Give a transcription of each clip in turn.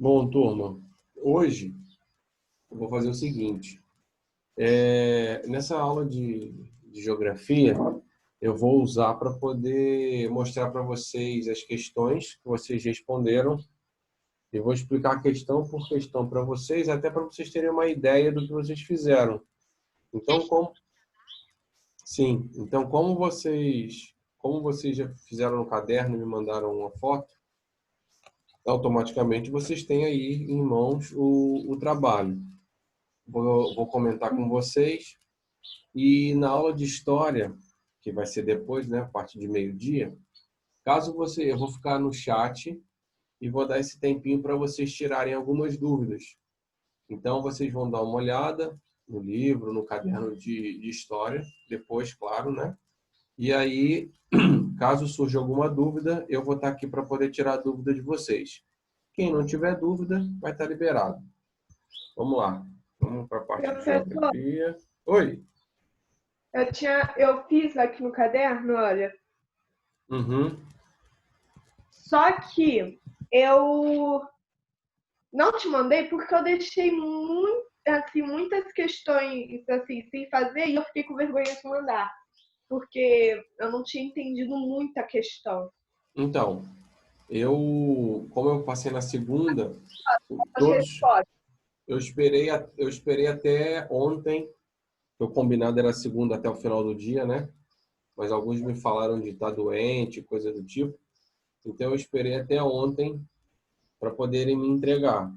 Bom, turma, hoje eu vou fazer o seguinte. Nessa aula de geografia, eu vou usar para poder mostrar para vocês as questões que vocês responderam. Eu vou explicar questão por questão para vocês, até para vocês terem uma ideia do que vocês fizeram. Então, como vocês já fizeram no caderno e me mandaram uma foto, automaticamente vocês têm aí em mãos o trabalho. Vou comentar com vocês. E na aula de história, que vai ser depois, né, a partir de meio-dia, eu vou ficar no chat e vou dar esse tempinho para vocês tirarem algumas dúvidas. Então, vocês vão dar uma olhada no livro, no caderno de história, depois, claro, né? E aí, caso surja alguma dúvida, eu vou estar aqui para poder tirar a dúvida de vocês. Quem não tiver dúvida, vai estar liberado. Vamos lá. Vamos para a parte de Professor, geografia. Oi. eu fiz aqui no caderno, olha. Uhum. Só que eu não te mandei porque eu deixei muitas questões assim, sem fazer e eu fiquei com vergonha de mandar. Porque eu não tinha entendido muita questão. Então, como eu passei na segunda, As todos, respostas. eu esperei até ontem, que o combinado era segunda até o final do dia, né? Mas alguns me falaram de estar doente, coisa do tipo. Então, eu esperei até ontem para poderem me entregar.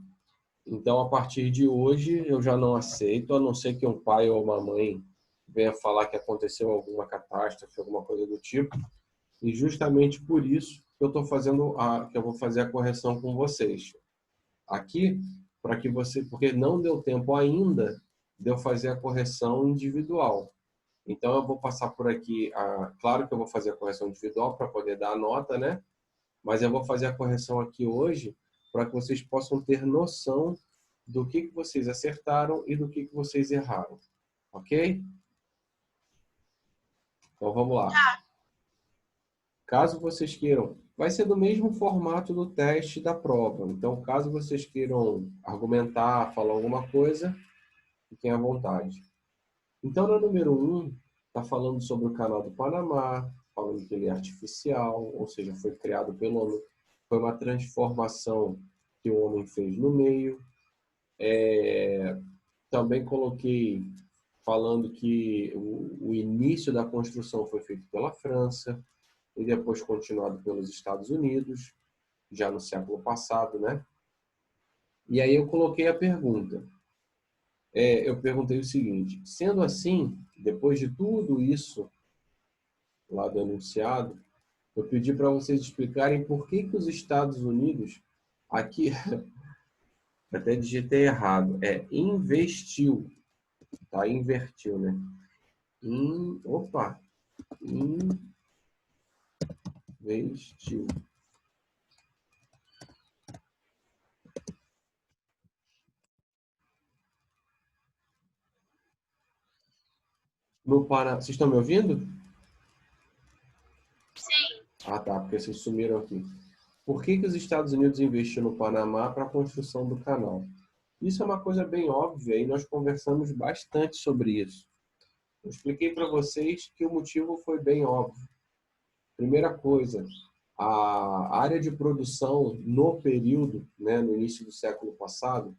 Então, a partir de hoje, eu já não aceito, a não ser que um pai ou uma mãe venha falar que aconteceu alguma catástrofe, alguma coisa do tipo. E justamente por isso que que eu vou fazer a correção com vocês aqui, porque não deu tempo ainda de eu fazer a correção individual. Então eu vou passar por aqui, claro que eu vou fazer a correção individual para poder dar a nota, né? Mas eu vou fazer a correção aqui hoje para que vocês possam ter noção do que vocês acertaram e do que vocês erraram. Ok? Então vamos lá. Caso vocês queiram, vai ser do mesmo formato do teste da prova. Então, caso vocês queiram argumentar, falar alguma coisa, fiquem à vontade. Então, no número 1, está falando sobre o Canal do Panamá, falando que ele é artificial, ou seja, foi criado pelo homem, foi uma transformação que o homem fez no meio. Também coloquei falando que o início da construção foi feito pela França, e depois continuado pelos Estados Unidos, já no século passado, né? E aí eu coloquei a pergunta. Eu perguntei o seguinte: sendo assim, depois de tudo isso lá do enunciado, eu pedi para vocês explicarem por que os Estados Unidos, aqui, até digitei errado, investiu, tá? Invertiu, né? Investiu. No Paraná. Vocês estão me ouvindo? Sim. Ah, tá, porque vocês sumiram aqui. Por que os Estados Unidos investiram no Panamá para a construção do canal? Isso é uma coisa bem óbvia e nós conversamos bastante sobre isso. Eu expliquei para vocês que o motivo foi bem óbvio. Primeira coisa, a área de produção no período, né, no início do século passado,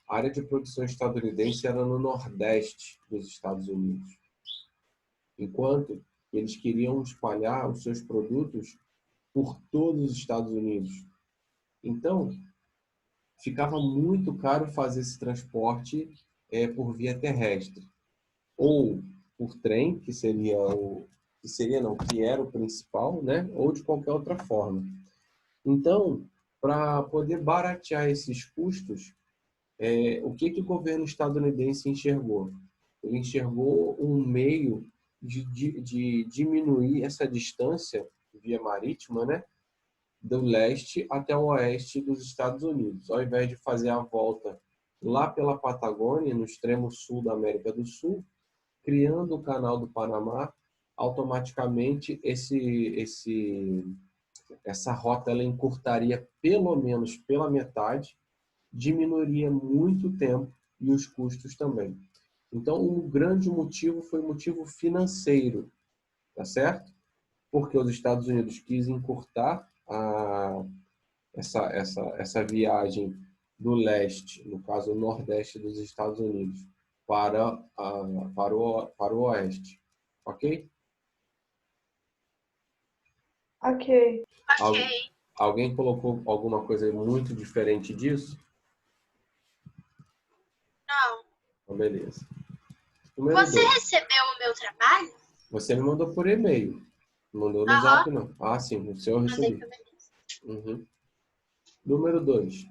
a área de produção estadunidense era no nordeste dos Estados Unidos. Enquanto eles queriam espalhar os seus produtos por todos os Estados Unidos. Então, ficava muito caro fazer esse transporte por via terrestre. Ou por trem, que era o principal, né? Ou de qualquer outra forma. Então, para poder baratear esses custos, o que o governo estadunidense enxergou? Ele enxergou um meio de diminuir essa distância via marítima, né? Do leste até o oeste dos Estados Unidos. Ao invés de fazer a volta lá pela Patagônia, no extremo sul da América do Sul, criando o Canal do Panamá, automaticamente essa rota ela encurtaria pelo menos pela metade diminuiria muito o tempo e os custos também. Então, um grande motivo foi o motivo financeiro, tá certo? Porque os Estados Unidos quis encurtar essa viagem do leste, no caso, o nordeste dos Estados Unidos, para o oeste. Ok? Ok. Ok. Alguém colocou alguma coisa muito diferente disso? Não. Então, beleza. Número Você 2. recebeu o meu trabalho? Você me mandou por e-mail. Não mandou no Aham. Zap, não. Ah, sim, no seu eu Mandei recebi. pra Denise. Uhum. Número 2.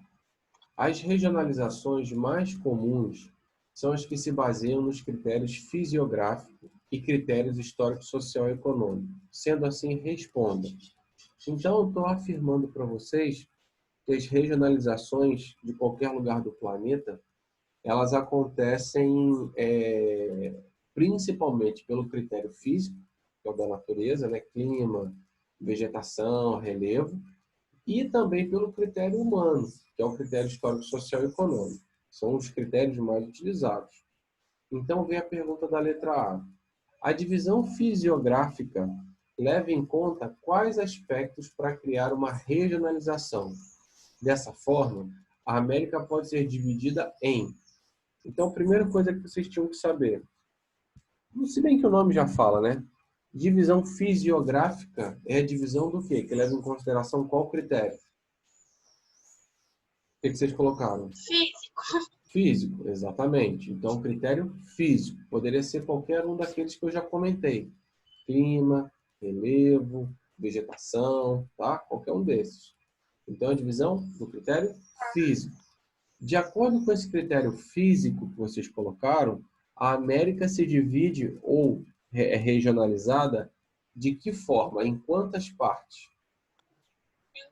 As regionalizações mais comuns são as que se baseiam nos critérios fisiográficos e critérios histórico, social e econômico. Sendo assim, responda. Então, eu estou afirmando para vocês que as regionalizações de qualquer lugar do planeta, elas acontecem principalmente pelo critério físico, que é o da natureza, né? Clima, vegetação, relevo, e também pelo critério humano, que é o critério histórico, social e econômico. São os critérios mais utilizados. Então, vem a pergunta da letra A. A divisão fisiográfica leva em conta quais aspectos para criar uma regionalização. Dessa forma, a América pode ser dividida em... Então, a primeira coisa que vocês tinham que saber, se bem que o nome já fala, né? Divisão fisiográfica é a divisão do quê? Que leva em consideração qual critério? O que vocês colocaram? Físico. Físico, exatamente. Então, critério físico. Poderia ser qualquer um daqueles que eu já comentei. Clima, relevo, vegetação, tá? Qualquer um desses. Então, a divisão do critério físico. De acordo com esse critério físico que vocês colocaram, a América se divide ou é regionalizada de que forma? Em quantas partes?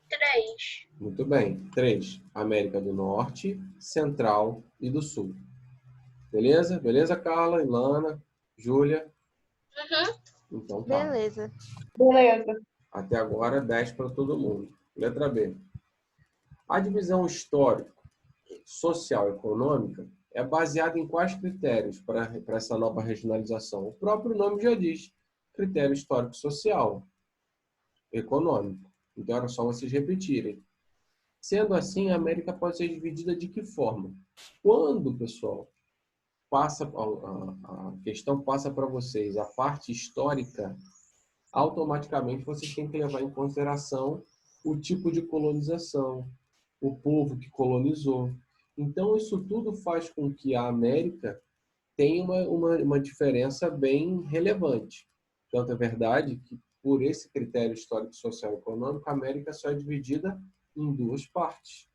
3. Muito bem. 3. América do Norte, Central e do Sul. Beleza? Beleza, Carla, Ilana, Júlia? Uhum. Então tá. Beleza. Beleza. Até agora, 10 para todo mundo. Letra B. A divisão histórico, social e econômica é baseada em quais critérios para essa nova regionalização? O próprio nome já diz. Critério histórico, social, econômico. Então, era só vocês repetirem. Sendo assim, a América pode ser dividida de que forma? Quando, pessoal, a questão passa para vocês a parte histórica, automaticamente vocês têm que levar em consideração o tipo de colonização, o povo que colonizou. Então, isso tudo faz com que a América tenha uma diferença bem relevante. Tanto é verdade que, por esse critério histórico, social e econômico, a América só é dividida em duas partes.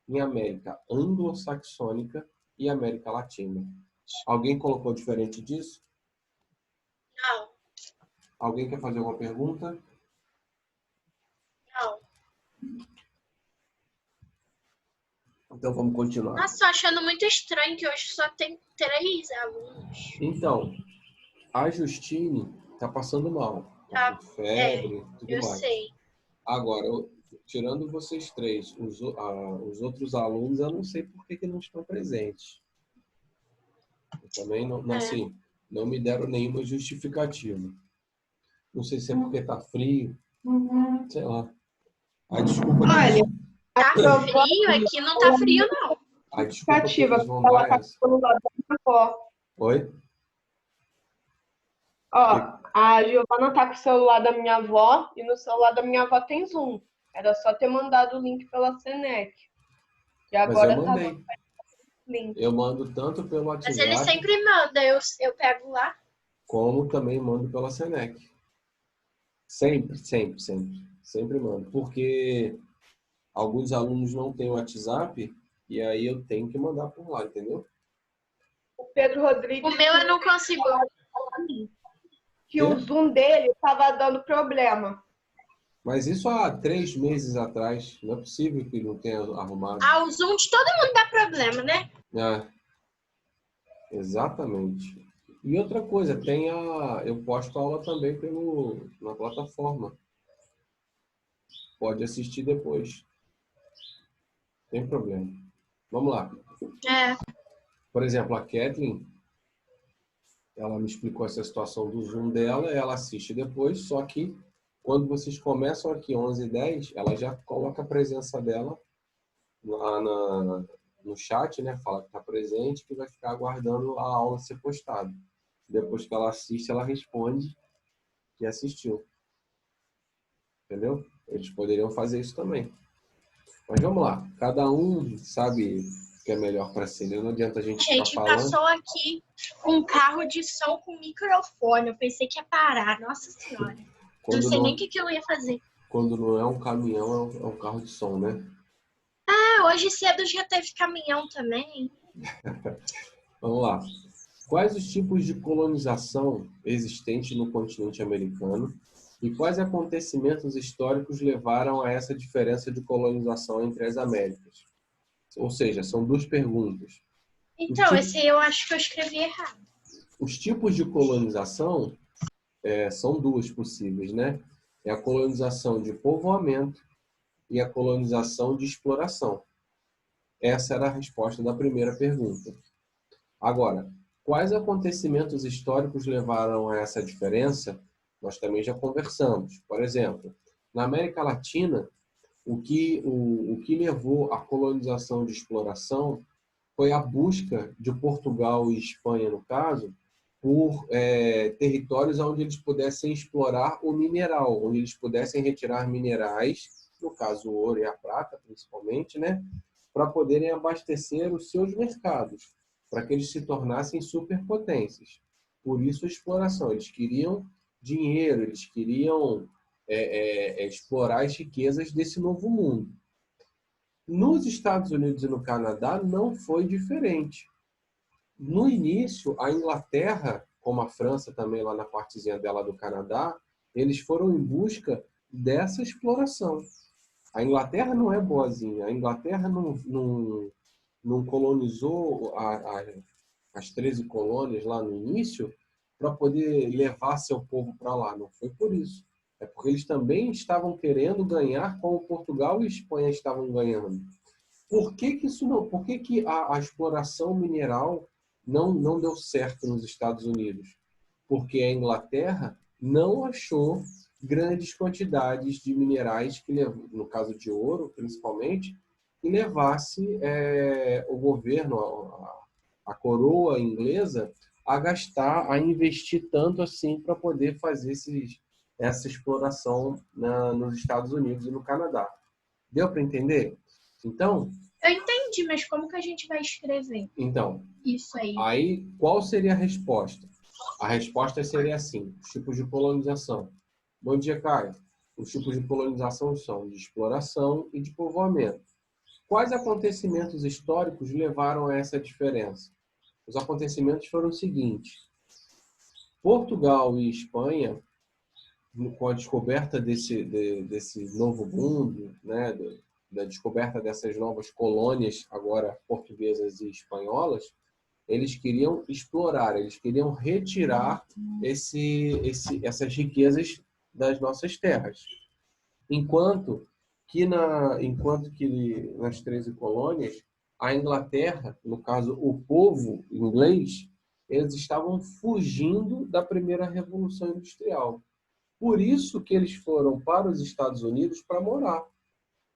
Em América anglo-saxônica e América Latina. Alguém colocou diferente disso? Não. Alguém quer fazer alguma pergunta? Não. Então vamos continuar. Nossa, tô achando muito estranho que hoje só tem 3 alunos. Então, a Justine está passando mal. Tá com febre e tudo Eu mais. sei. Agora, tirando vocês três, os outros alunos, eu não sei por que não estão presentes. Eu também não, assim, não me deram nenhuma justificativa. Não sei se é porque está frio, sei lá. A desculpa que Olha, Tá frio? Aqui não tá frio, não. a desculpa que Justificativa, eles vão ela dar tá é essa. pelo lado da minha avó. Oi? Ó, a Giovana tá com o celular da minha avó e no celular da minha avó tem Zoom. Era só ter mandado o link pela Senec. E Mas eu agora tá mandei. dando link. Eu mando tanto pelo Mas ele WhatsApp, sempre manda, eu pego lá. como também mando pela Senec. Sempre, sempre, sempre. Sempre mando. Porque alguns alunos não têm WhatsApp e aí eu tenho que mandar por lá, entendeu? O Pedro Rodrigues O meu eu não consigo. que o Zoom dele tava dando problema. Mas isso há 3 meses atrás. Não é possível que não tenha arrumado. Ah, o Zoom de todo mundo dá problema, né? É, exatamente. E outra coisa, eu posto aula também na plataforma. Pode assistir depois. Tem problema. Vamos lá. É. Por exemplo, a Kathleen, ela me explicou essa situação do Zoom dela, ela assiste depois, só que quando vocês começam aqui 11h10, ela já coloca a presença dela lá no chat, né? Fala que está presente, que vai ficar aguardando a aula ser postada. Depois que ela assiste, ela responde que assistiu. Entendeu? Eles poderiam fazer isso também. Mas vamos lá. Cada um sabe o que é melhor para si, né? Não adianta a gente ficar Gente, falando. passou aqui um carro de som com microfone. Eu pensei que ia parar. Nossa Senhora. Não Quando sei não, nem o que eu ia fazer. quando não é um caminhão, é um carro de som, né? Ah, hoje cedo já teve caminhão também. Vamos lá. Quais os tipos de colonização existentes no continente americano e quais acontecimentos históricos levaram a essa diferença de colonização entre as Américas? Ou seja, são duas perguntas. Então, esse eu acho que eu escrevi errado. Os tipos de colonização são duas possíveis, né? É a colonização de povoamento e a colonização de exploração. Essa era a resposta da primeira pergunta. Agora, quais acontecimentos históricos levaram a essa diferença? Nós também já conversamos. Por exemplo, na América Latina, o que levou à colonização de exploração foi a busca de Portugal e Espanha, no caso, por territórios onde eles pudessem explorar o mineral, onde eles pudessem retirar minerais, no caso o ouro e a prata, principalmente, né, para poderem abastecer os seus mercados, para que eles se tornassem superpotências. Por isso a exploração. Eles queriam dinheiro, eles queriam explorar as riquezas desse novo mundo. Nos Estados Unidos e no Canadá não foi diferente. No início, a Inglaterra, como a França também lá na partezinha dela do Canadá, eles foram em busca dessa exploração. A Inglaterra não é boazinha. A Inglaterra não colonizou as 13 colônias lá no início para poder levar seu povo para lá. Não foi por isso. É porque eles também estavam querendo ganhar como Portugal e Espanha estavam ganhando. Por que isso não? Por que a exploração mineral não deu certo nos Estados Unidos? Porque a Inglaterra não achou grandes quantidades de minerais, no caso de ouro, principalmente, que levasse o governo, a coroa inglesa, a gastar, a investir tanto assim para poder fazer essa exploração nos Estados Unidos e no Canadá. Deu para entender? Então, Eu entendi, mas como que a gente vai escrever isso aí? Aí, qual seria a resposta? A resposta seria assim, os tipos de colonização. Bom dia, Caio. Os tipos de colonização são de exploração e de povoamento. Quais acontecimentos históricos levaram a essa diferença? Os acontecimentos foram os seguintes. Portugal e Espanha, com a descoberta desse novo mundo, né, da descoberta dessas novas colônias, agora portuguesas e espanholas, eles queriam explorar, eles queriam retirar essas riquezas das nossas terras. Enquanto que nas 13 colônias, a Inglaterra, no caso o povo inglês, eles estavam fugindo da primeira Revolução Industrial. Por isso que eles foram para os Estados Unidos para morar.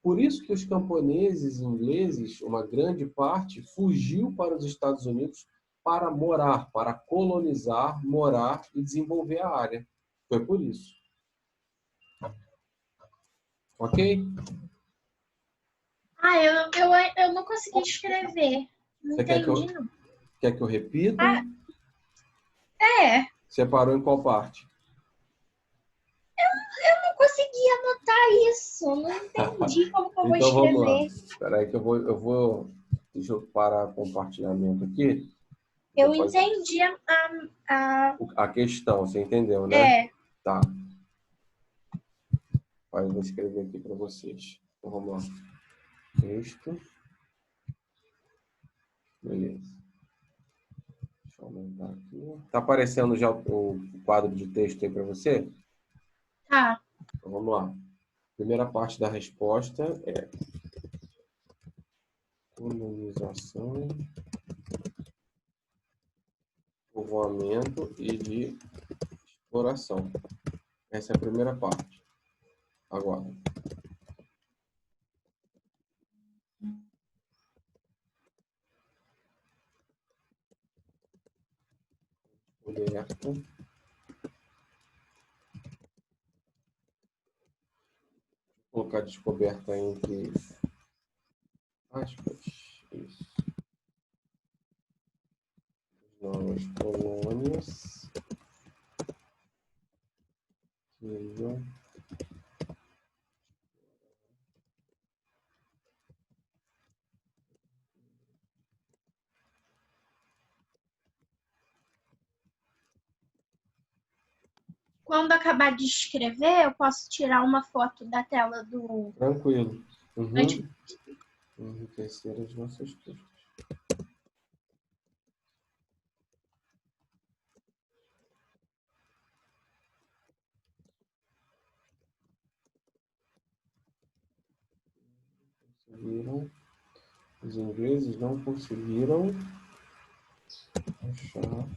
Por isso que os camponeses ingleses, uma grande parte, fugiu para os Estados Unidos para morar, para colonizar, morar e desenvolver a área. Foi por isso. Ok? Ah, eu não consegui escrever. Não Você entendi, não. quer que eu repita? É, Você parou em qual parte? eu não consegui anotar isso. Não entendi como que eu vou Então vamos lá. escrever. Espera aí que eu vou... Deixa eu parar o compartilhamento aqui. Eu entendi A questão, você entendeu, né? É. Tá. Eu vou escrever aqui para vocês. Então vamos lá. Texto. Beleza. Deixa eu aumentar aqui. Tá aparecendo já o quadro de texto aí para você? Tá. Então vamos lá. Primeira parte da resposta é colonização, povoamento e de exploração. Essa é a primeira parte. Agora. Descoberta. Vou colocar descoberta entre aspas. Isso. Novas colônias. Quando acabar de escrever, eu posso tirar uma foto da tela do... Tranquilo. Antes- Enriquecer as nossas textos. Os ingleses não conseguiram achar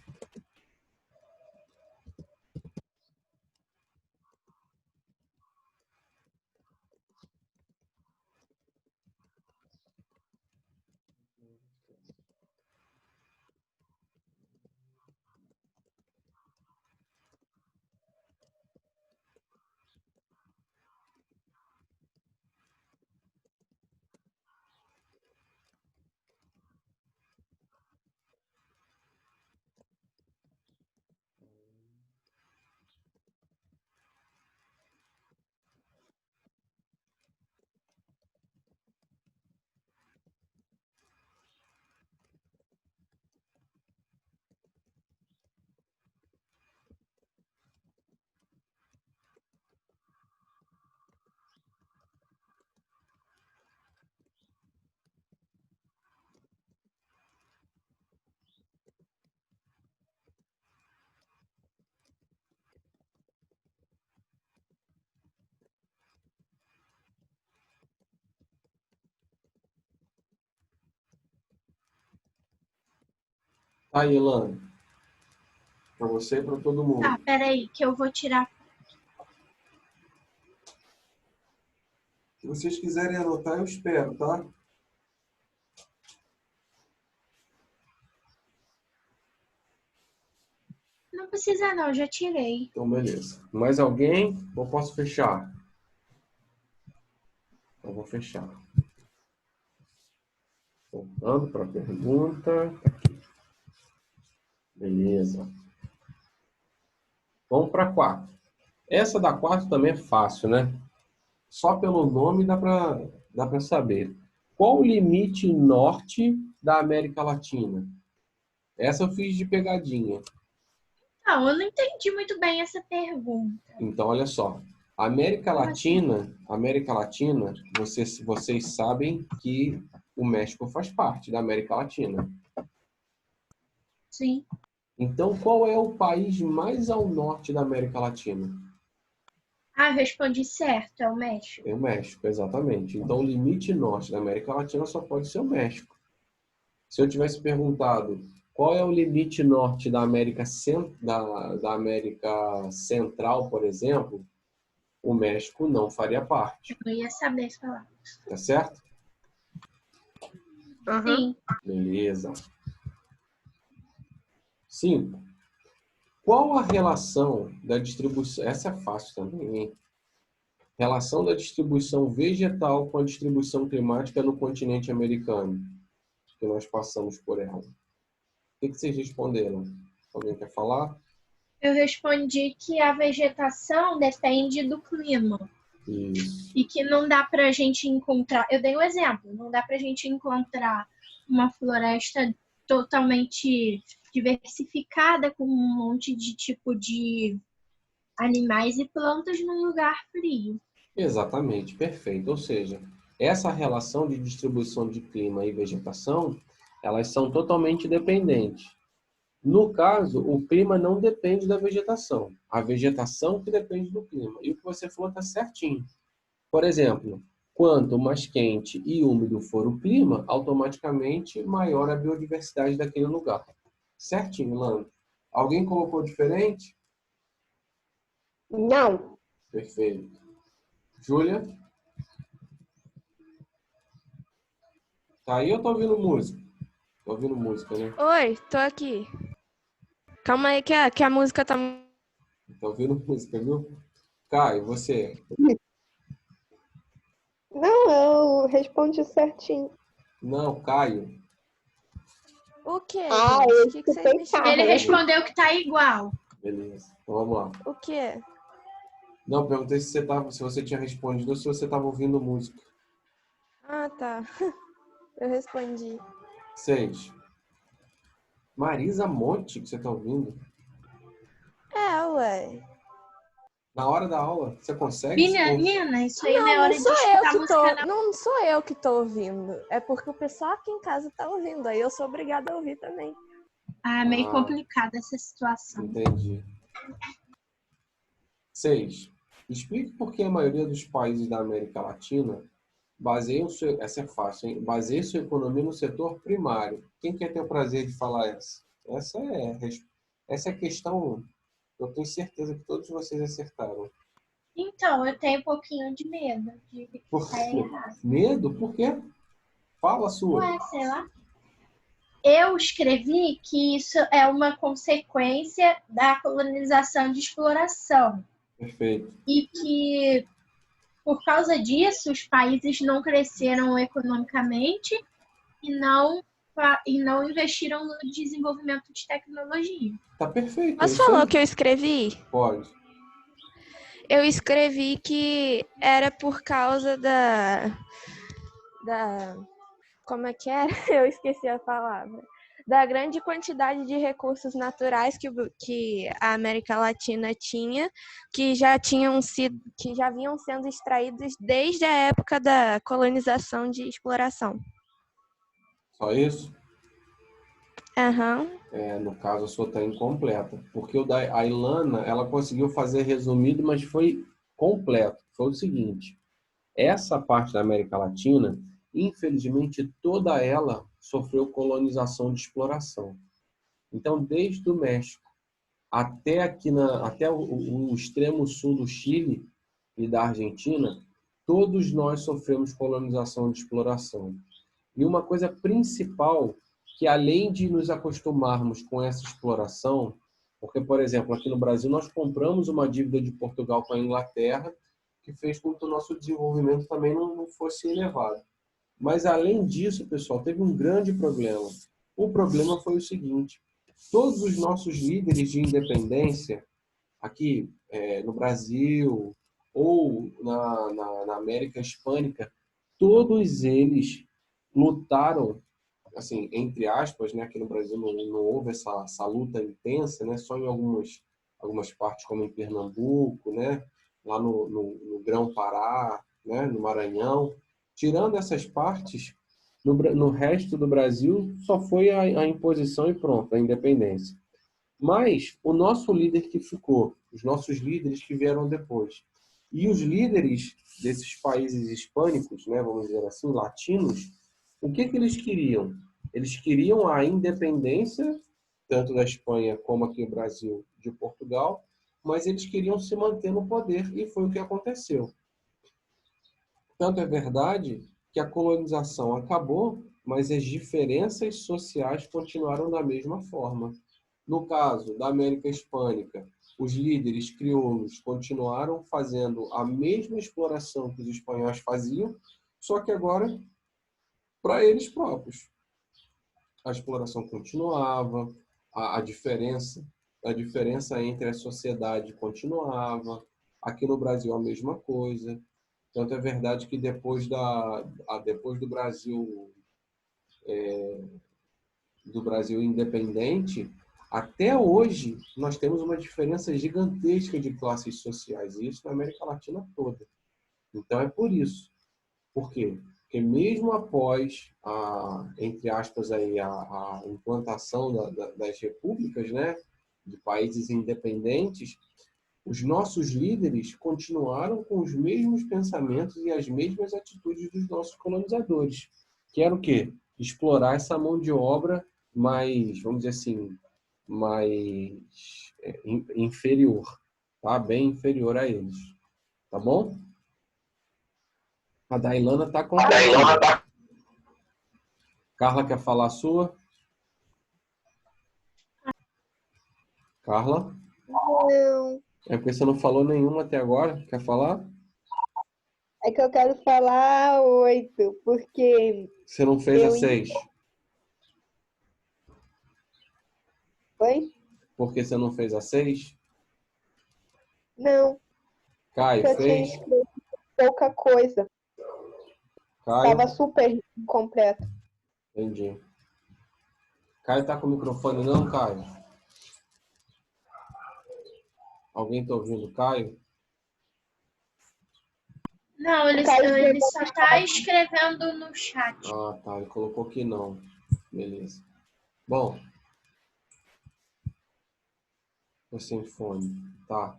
Tá, Ilana. Para você e para todo mundo. Tá, peraí, que eu vou tirar. Se vocês quiserem anotar, eu espero, tá? Não precisa não, já tirei. Então, beleza. Mais alguém? Ou posso fechar? Então, vou fechar. Voltando para a pergunta. Aqui. Beleza. Vamos para 4. Essa da 4 também é fácil, né? Só pelo nome dá para saber. Qual o limite norte da América Latina? Essa eu fiz de pegadinha. Não, eu não entendi muito bem essa pergunta. Então, olha só. América Latina, vocês sabem que o México faz parte da América Latina. Sim. Então, qual é o país mais ao norte da América Latina? Ah, eu respondi certo, é o México. É o México, exatamente. Então, o limite norte da América Latina só pode ser o México. Se eu tivesse perguntado qual é o limite norte da América Central, por exemplo, o México não faria parte. Eu não ia saber falar. Tá certo? Sim. Beleza. 5. Qual a relação da distribuição... Essa é fácil também, hein? Relação da distribuição vegetal com a distribuição climática no continente americano, que nós passamos por ela. O que vocês responderam? Alguém quer falar? Eu respondi que a vegetação depende do clima. Isso. E que não dá pra gente encontrar... Eu dei um exemplo. Não dá pra gente encontrar uma floresta totalmente diversificada com um monte de tipo de animais e plantas num lugar frio. Exatamente, perfeito. Ou seja, essa relação de distribuição de clima e vegetação, elas são totalmente dependentes. No caso, o clima não depende da vegetação. A vegetação que depende do clima. E o que você falou está certinho. Por exemplo, Quanto mais quente e úmido for o clima, automaticamente maior a biodiversidade daquele lugar. Certinho, Lana? Alguém colocou diferente? Não. Perfeito. Júlia? Tá aí ou tô ouvindo música? Tô ouvindo música, né? Oi, tô aqui. Calma aí que a música tá... Tá ouvindo música, viu? Caio, você? Não, eu respondi certinho. Não, Caio. O quê, Ah, gente? eu O que vocês escutei me carro. Ele chamam? respondeu que tá igual. Beleza. Então vamos lá. O quê? Não, perguntei se você tinha respondido ou se você estava ouvindo música. Ah, tá. Eu respondi. 6. Marisa Monte, que você tá ouvindo? É, ué. Na hora da aula, você consegue se Menina, isso aí não é Não, hora não de sou eu escutar que música, tô. não. Não sou eu que tô ouvindo. É porque o pessoal aqui em casa tá ouvindo. Aí eu sou obrigada a ouvir também. Ah, é meio complicada essa situação. Entendi. 6. Explique por que a maioria dos países da América Latina baseiam essa é fácil, hein? Baseia sua economia no setor primário. Quem quer ter o prazer de falar essa? Essa é a questão. Eu tenho certeza que todos vocês acertaram. Então, eu tenho um pouquinho de medo de Por estar quê? errado. Medo? Por quê? Fala a sua. Ué, sei lá. Eu escrevi que isso é uma consequência da colonização de exploração Perfeito. e que, por causa disso, os países não cresceram economicamente e não investiram no desenvolvimento de tecnologia. Tá perfeito. Posso é isso falar aí. o que eu escrevi? Pode. Eu escrevi que era por causa como é que era? Eu esqueci a palavra. Da grande quantidade de recursos naturais que a América Latina tinha, que já vinham sendo extraídos desde a época da colonização de exploração. Só isso? Aham. No caso, a sua está incompleta. Porque a Ilana, ela conseguiu fazer resumido, mas foi completo. Foi o seguinte. Essa parte da América Latina, infelizmente, toda ela sofreu colonização de exploração. Então, desde o México até até o extremo sul do Chile e da Argentina, todos nós sofremos colonização de exploração. E uma coisa principal, que além de nos acostumarmos com essa exploração, porque, por exemplo, aqui no Brasil nós compramos uma dívida de Portugal com a Inglaterra, que fez com que o nosso desenvolvimento também não fosse elevado. Mas, além disso, pessoal, teve um grande problema. O problema foi o seguinte: todos os nossos líderes de independência, aqui no Brasil ou na América Hispânica, todos eles lutaram, assim, entre aspas, né? Aqui no Brasil não houve essa luta intensa, né? Só em algumas partes, como em Pernambuco, né? Lá no Grão-Pará, né? No Maranhão. Tirando essas partes, no resto do Brasil só foi a imposição e pronto, a independência. Mas o nosso líder que ficou, os nossos líderes que vieram depois, e os líderes desses países hispânicos, né, vamos dizer assim, latinos, o que eles queriam? Eles queriam a independência, tanto da Espanha como aqui no Brasil, de Portugal, mas eles queriam se manter no poder, e foi o que aconteceu. Tanto é verdade que a colonização acabou, mas as diferenças sociais continuaram da mesma forma. No caso da América Hispânica, os líderes crioulos continuaram fazendo a mesma exploração que os espanhóis faziam, só que agora para eles próprios. A exploração continuava, a diferença entre a sociedade continuava. Aqui no Brasil a mesma coisa. Tanto é verdade que depois do Brasil independente, até hoje nós temos uma diferença gigantesca de classes sociais, e isso na América Latina toda. Então é por isso. Por quê? Porque mesmo após entre aspas aí a implantação das repúblicas, né, de países independentes, os nossos líderes continuaram com os mesmos pensamentos e as mesmas atitudes dos nossos colonizadores, que era o quê? Explorar essa mão de obra mais, vamos dizer assim, mais inferior, tá? Bem inferior a eles, tá bom? A Dailana está com Carla quer falar a sua? Carla? Não. É porque você não falou nenhuma até agora. Quer falar? É que eu quero falar 8, porque... Você não fez a 6. Oi? Por que você não fez a 6? Não, Caio, eu tinha fez? escrito pouca coisa. Caio? Tava super incompleto. Entendi. Caio tá com o microfone não, Caio? Alguém tá ouvindo o Caio? Não, ele só está escrevendo no chat. Ah, tá. Ele colocou que não. Beleza. Bom. Tô sem fone. Tá.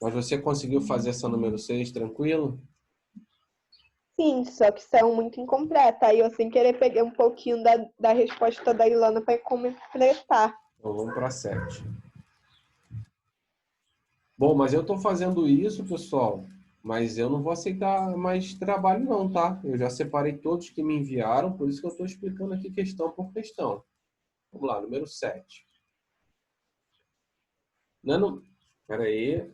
Mas você conseguiu fazer essa número 6 tranquilo? Sim, só que saiu muito incompleta. Aí eu, sem querer, peguei um pouquinho da resposta da Ilana para completar. Então vamos para 7. Bom, mas eu tô fazendo isso, pessoal. Mas eu não vou aceitar mais trabalho não, tá? Eu já separei todos que me enviaram, por isso que eu estou explicando aqui questão por questão. Vamos lá, número 7. Espera aí.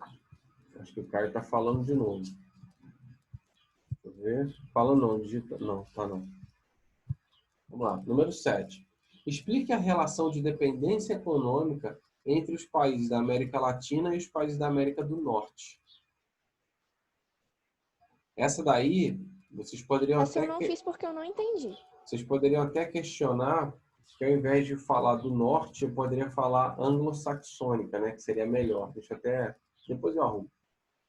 Acho que o Caio está falando de novo. Deixa eu ver. Fala não, digita. Não, tá não. Vamos lá, número 7. Explique a relação de dependência econômica entre os países da América Latina e os países da América do Norte. Essa daí, vocês poderiam Essa até... eu não fiz porque eu não entendi. Vocês poderiam até questionar que ao invés de falar do norte, eu poderia falar anglo-saxônica, né? Que seria melhor. Deixa eu até... Depois eu arrumo.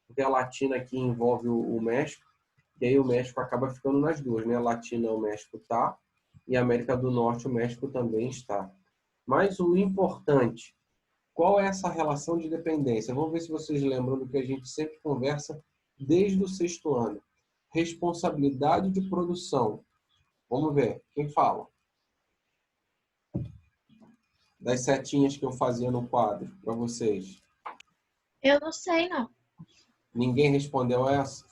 Porque a latina aqui envolve o México, e aí o México acaba ficando nas duas, né? A latina, o México tá, e a América do Norte, o México também está. Mas o importante, qual é essa relação de dependência? Vamos ver se vocês lembram do que a gente sempre conversa desde o 6º ano. Responsabilidade de produção. Vamos ver. Quem fala? Das setinhas que eu fazia no quadro para vocês. Eu não sei, não. Ninguém respondeu essa?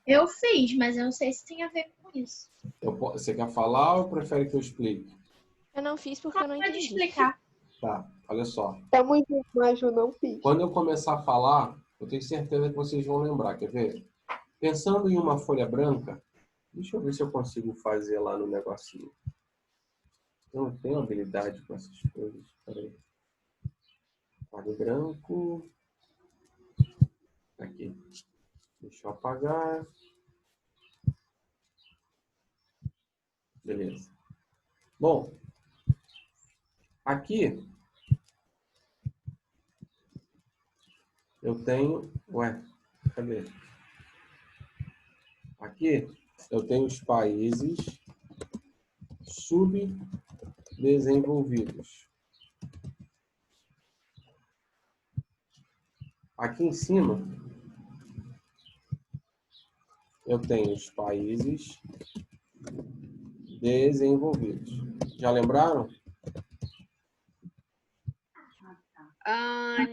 Eu fiz, mas eu não sei se tem a ver com isso. Você quer falar ou prefere que eu explique? Eu não fiz porque eu não Pode entendi. explicar. Tá, olha só. Tamo junto, mas eu não fiz. Quando eu começar a falar, eu tenho certeza que vocês vão lembrar. Quer ver? Pensando em uma folha branca, deixa eu ver se eu consigo fazer lá no negocinho. Eu não tenho habilidade com essas coisas. Peraí. Quadro branco. Aqui. Deixa eu apagar. Beleza. Bom, aqui eu tenho... Ué, cadê? Aqui eu tenho os países subdesenvolvidos. Aqui em cima eu tenho os países desenvolvidos. Já lembraram?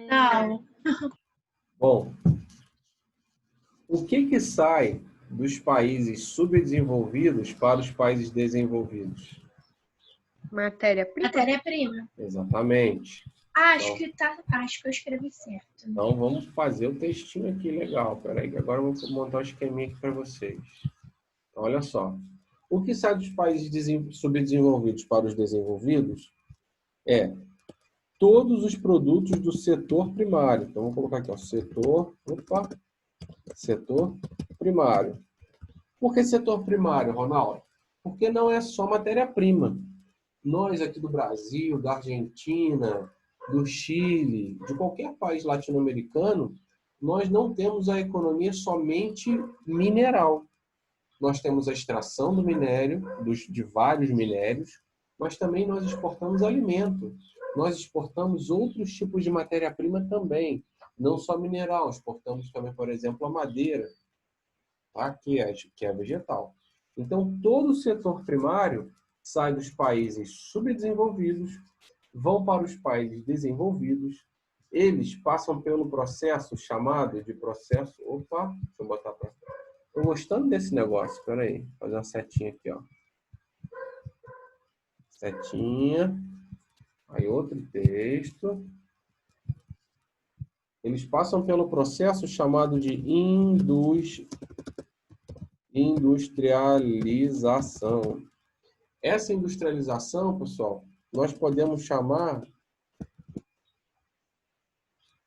Não. Bom, o que sai dos países subdesenvolvidos para os países desenvolvidos? Matéria-prima. Matéria-prima. Exatamente. Acho que eu escrevi certo. Então vamos fazer o textinho aqui legal. Peraí, agora eu vou montar um esqueminha aqui para vocês. Então, olha só. O que sai dos países subdesenvolvidos para os desenvolvidos é todos os produtos do setor primário. Então, vou colocar aqui, ó, setor primário. Por que setor primário, Ronaldo? Porque não é só matéria-prima. Nós aqui do Brasil, da Argentina, do Chile, de qualquer país latino-americano, nós não temos a economia somente mineral. Nós temos a extração do minério, de vários minérios, mas também nós exportamos alimento. nós exportamos outros tipos de matéria-prima também, não só mineral, exportamos também, por exemplo, a madeira, tá? Que é vegetal. Então, todo o setor primário sai dos países subdesenvolvidos, vão para os países desenvolvidos, eles passam pelo processo chamado de processo... Opa, deixa eu botar para... Estou gostando desse negócio, espera aí, vou fazer uma setinha aqui, ó. Setinha, aí outro texto. Eles passam pelo processo chamado de industrialização. Essa industrialização, pessoal, nós podemos chamar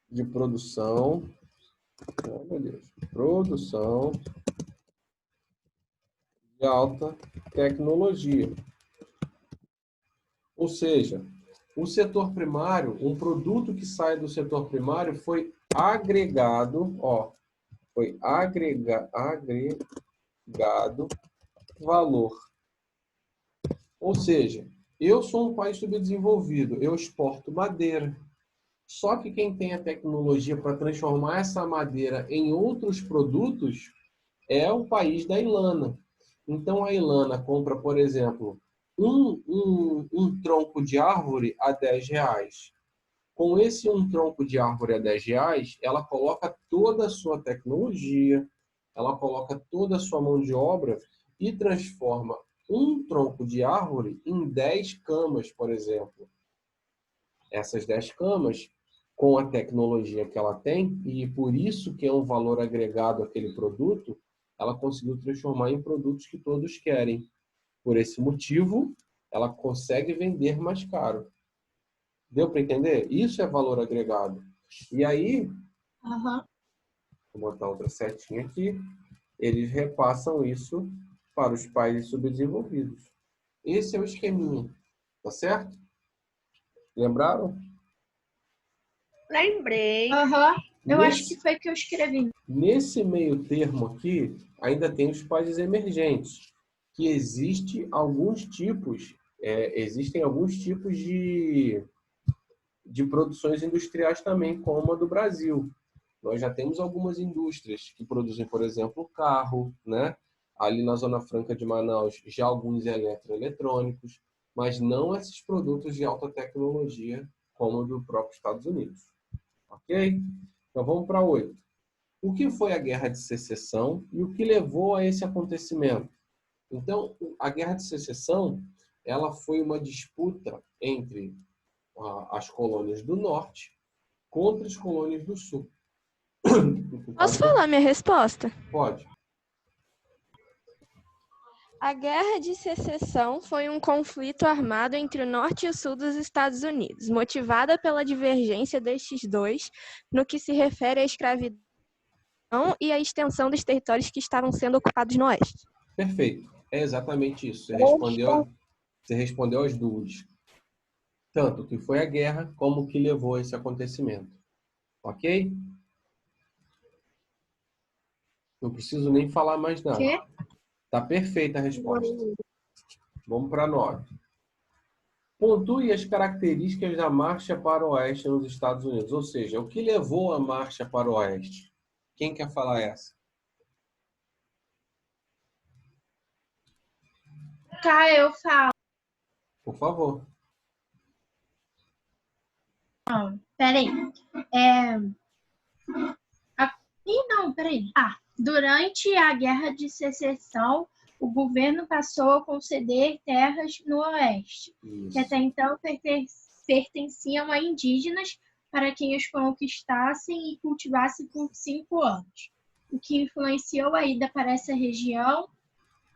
de produção, oh, meu Deus, produção de alta tecnologia. Ou seja, o setor primário, um produto que sai do setor primário foi agregado, ó, foi agregado valor. Ou seja, eu sou um país subdesenvolvido, eu exporto madeira. Só que quem tem a tecnologia para transformar essa madeira em outros produtos é o país da Ilana. Então a Ilana compra, por exemplo, um tronco de árvore a R$10. Com esse tronco de árvore a R$10, ela coloca toda a sua tecnologia, ela coloca toda a sua mão de obra e transforma um tronco de árvore em 10 camas, por exemplo. Essas 10 camas, com a tecnologia que ela tem, e por isso que é um valor agregado àquele produto, ela conseguiu transformar em produtos que todos querem. Por esse motivo, ela consegue vender mais caro. Deu para entender? Isso é valor agregado. E aí, vou botar outra setinha aqui, eles repassam isso para os países subdesenvolvidos. Esse é o esqueminha, tá certo? Lembraram? Lembrei. Eu acho que foi que eu escrevi. Nesse meio termo aqui, ainda tem os países emergentes, que existem alguns tipos de produções industriais também, como a do Brasil. Nós já temos algumas indústrias que produzem, por exemplo, carro, né? Ali na Zona Franca de Manaus, já alguns eletroeletrônicos, mas não esses produtos de alta tecnologia como o do próprio Estados Unidos. Ok? Então vamos para 8. O que foi a Guerra de Secessão e o que levou a esse acontecimento? Então, a Guerra de Secessão, ela foi uma disputa entre as colônias do Norte contra as colônias do Sul. Posso falar minha resposta? Pode. A Guerra de Secessão foi um conflito armado entre o Norte e o Sul dos Estados Unidos, motivada pela divergência destes dois no que se refere à escravidão e à extensão dos territórios que estavam sendo ocupados no Oeste. Perfeito. É exatamente isso. Você respondeu as duas. Tanto que foi a guerra, como que levou a esse acontecimento. Ok? Não preciso nem falar mais nada. Quê? Tá perfeita a resposta. Vamos para 9. Pontue as características da marcha para o oeste nos Estados Unidos. Ou seja, o que levou a marcha para o oeste? Quem quer falar essa? Tá, eu falo. Por favor. Peraí. Peraí. Durante a Guerra de Secessão, o governo passou a conceder terras no Oeste, que até então pertenciam a indígenas, para quem os conquistassem e cultivassem por 5 anos, o que influenciou a ida para essa região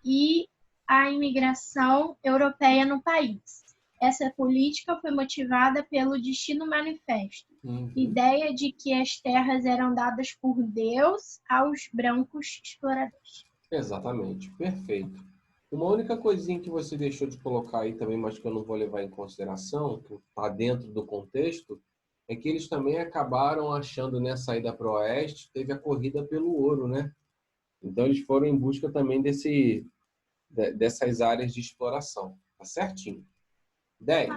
e a imigração europeia no país. Essa política foi motivada pelo Destino Manifesto, ideia de que as terras eram dadas por Deus aos brancos exploradores. Exatamente, perfeito. Uma única coisinha que você deixou de colocar aí também, mas que eu não vou levar em consideração, que está dentro do contexto, é que eles também acabaram achando, né, saída para o oeste, teve a corrida pelo ouro, né? Então eles foram em busca também dessas áreas de exploração. Tá certinho. 10.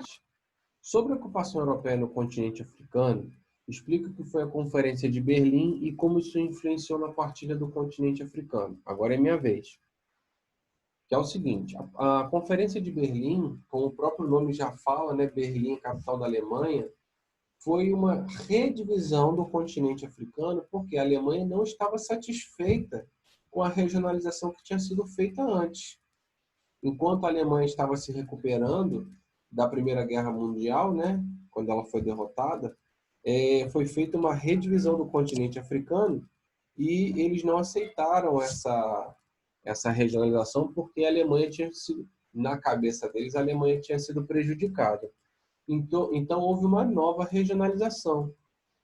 Sobre a ocupação europeia no continente africano, explica o que foi a Conferência de Berlim e como isso influenciou na partilha do continente africano. Agora é minha vez. Que é o seguinte, a Conferência de Berlim, como o próprio nome já fala, né, Berlim, capital da Alemanha, foi uma redivisão do continente africano porque a Alemanha não estava satisfeita com a regionalização que tinha sido feita antes. Enquanto a Alemanha estava se recuperando da Primeira Guerra Mundial, né, quando ela foi derrotada, foi feita uma redivisão do continente africano e eles não aceitaram essa regionalização porque a Alemanha tinha sido, na cabeça deles, a Alemanha tinha sido prejudicada. Então houve uma nova regionalização.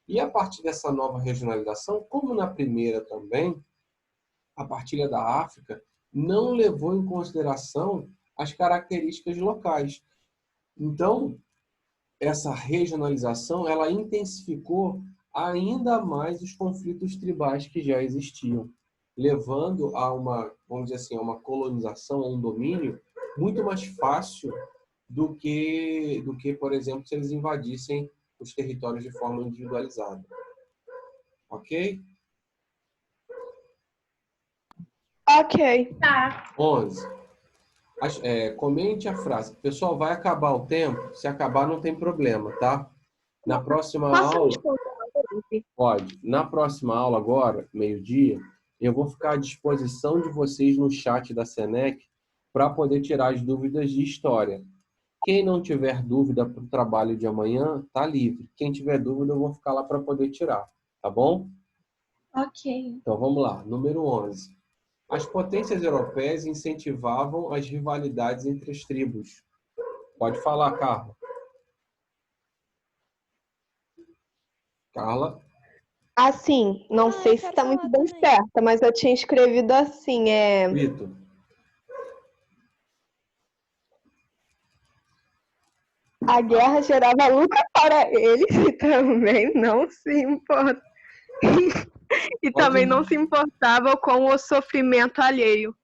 E a partir dessa nova regionalização, como na primeira também, a partilha da África não levou em consideração as características locais. Então, essa regionalização, ela intensificou ainda mais os conflitos tribais que já existiam, levando a uma, vamos dizer assim, a uma colonização, a um domínio muito mais fácil do que, por exemplo, se eles invadissem os territórios de forma individualizada. Ok? Ok. Tá. 11. Comente a frase. Pessoal, vai acabar o tempo. Se acabar, não tem problema, tá? Na próxima Posso aula... responder uma vez? Pode. Na próxima aula, agora, meio-dia, eu vou ficar à disposição de vocês no chat da Senec para poder tirar as dúvidas de história. Quem não tiver dúvida para o trabalho de amanhã, tá livre. Quem tiver dúvida, eu vou ficar lá para poder tirar. Tá bom? Ok. Então, vamos lá. Número 11. As potências europeias incentivavam as rivalidades entre as tribos. Pode falar, Carla. Carla? Assim, não sei eu se quero está muito falar bem também. certa, mas eu tinha escrevido assim, Vitor. a guerra gerava luta para eles e também não se importa. E Pode também ir. não se importava com o sofrimento alheio.